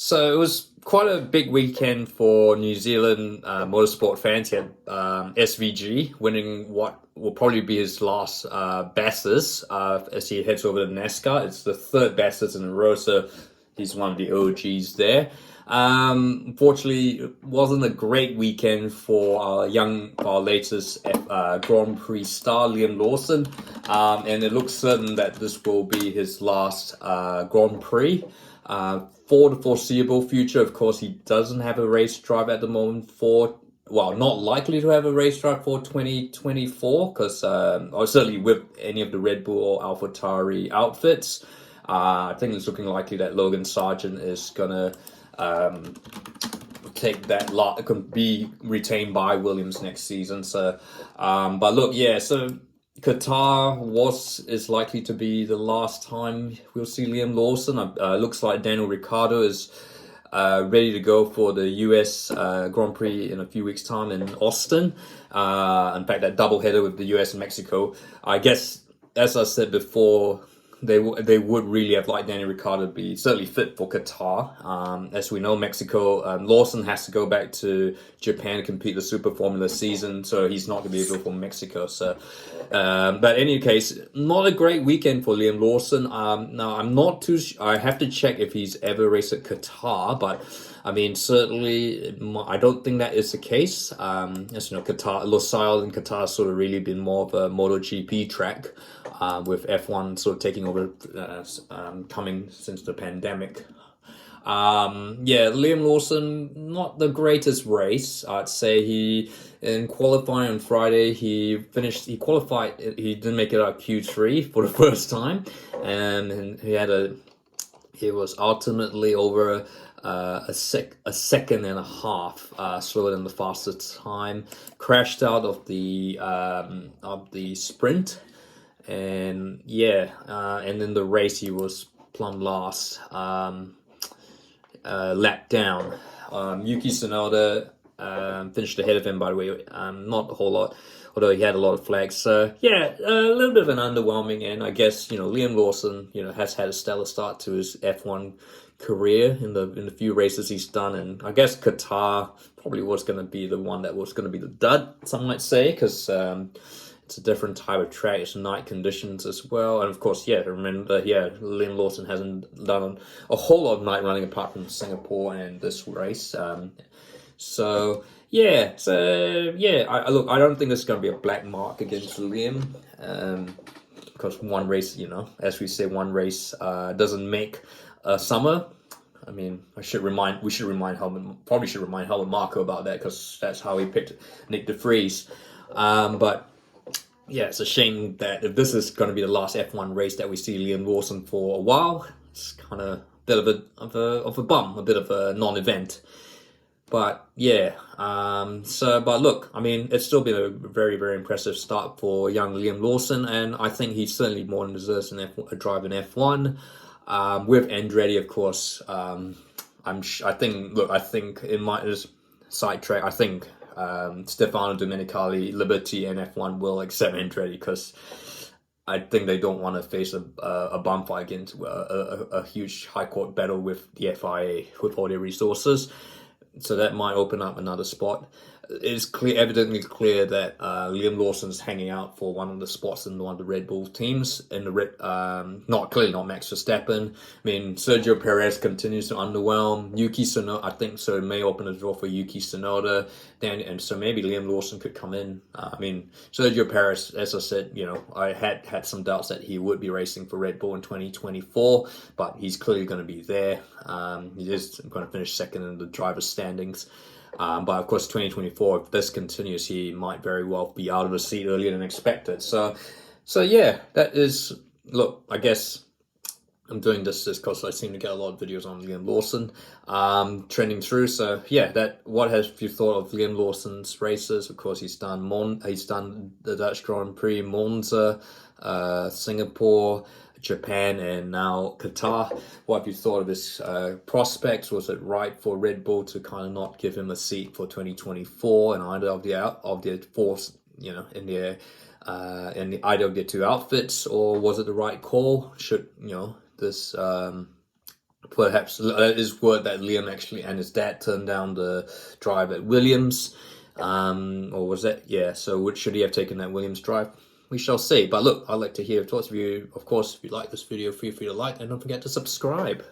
So it was quite a big weekend for New Zealand motorsport fans. He had SVG winning what will probably be his last Bathurst as he heads over to NASCAR. It's the third Bathurst in a row, so he's one of the OGs there. Unfortunately, it wasn't a great weekend for our latest Grand Prix star, Liam Lawson, and it looks certain that this will be his last Grand Prix. For the foreseeable future, of course, he doesn't have a race drive at the moment not likely to have a race drive for 2024, because or certainly with any of the Red Bull or Alpha Tauri outfits. I think it's looking likely that Logan Sargent is gonna take that lot, could be retained by Williams next season. So, but look, yeah, so Qatar is likely to be the last time we'll see Liam Lawson. Looks like Daniel Riccardo is ready to go for the US Grand Prix in a few weeks' time in Austin. In fact, that doubleheader with the US and Mexico. I guess, as I said before, they would really have liked Daniel Ricciardo to be certainly fit for Qatar. As we know, Mexico, Lawson has to go back to Japan to compete the Super Formula season, so he's not going to be able for Mexico. So, but in any case, not a great weekend for Liam Lawson. Now, I'm not too. I have to check if he's ever raced at Qatar, but I mean, certainly, I don't think that is the case. As you know, Losail in Qatar has sort of really been more of a MotoGP track, with F1 sort of taking over, coming since the pandemic. Liam Lawson, not the greatest race. I'd say in qualifying on Friday, he qualified, he didn't make it out Q3 for the first time, and he was ultimately over a second and a half slower than the fastest time. Crashed out of the sprint, and and in the race he was plumb last, lap down. Yuki Tsunoda finished ahead of him, by the way. Not a whole lot, although he had a lot of flags. So a little bit of an underwhelming end. I guess Liam Lawson has had a stellar start to his F1 career in the few races he's done, and I guess Qatar probably was going to be the one that was going to be the dud, some might say, because it's a different type of track. It's night conditions as well, and of course, remember, Liam Lawson hasn't done a whole lot of night running apart from Singapore and this race. I don't think there's going to be a black mark against Liam, because one race, as we say, one race doesn't make summer. I mean, we should remind Helmut Marko about that, because that's how he picked Nick de Vries. But it's a shame that if this is going to be the last F1 race that we see Liam Lawson for a while, it's kind of a bit of a bum, a bit of a non-event. But but look, I mean, it's still been a very, very impressive start for young Liam Lawson, and I think he certainly more than deserves a drive in F1. With Andretti, of course, I think in my sidetrack, I think Stefano Domenicali, Liberty, and F1 will accept Andretti, because I think they don't want to face a bum fight against a huge high court battle with the FIA with all their resources. So that might open up another spot. It's evidently clear that Liam Lawson's hanging out for one of the spots in one of the Red Bull teams. In the not Max Verstappen. I mean, Sergio Perez continues to underwhelm. Yuki Tsunoda, I think so, it may open the door for Yuki Tsunoda. And so maybe Liam Lawson could come in. I mean, Sergio Perez, as I said, I had some doubts that he would be racing for Red Bull in 2024, but he's clearly going to be there. He is going to finish second in the driver's standings. But of course, 2024, if this continues, he might very well be out of the seat earlier than expected. So that is, look, I guess I'm doing this just because I seem to get a lot of videos on Liam Lawson trending through. So what have you thought of Liam Lawson's races? Of course, he's done the Dutch Grand Prix, Monza, Singapore, Japan, and now Qatar. What have you thought of his prospects? Was it right for Red Bull to kind of not give him a seat for 2024 in either of the force, in either of their two outfits, or was it the right call? Should this Perhaps it is word that Liam actually and his dad turned down the drive at Williams. Or was that? Yeah, so should he have taken that Williams drive? We shall see. But look, I'd like to hear your thoughts. Of course, if you like this video, feel free to like and don't forget to subscribe.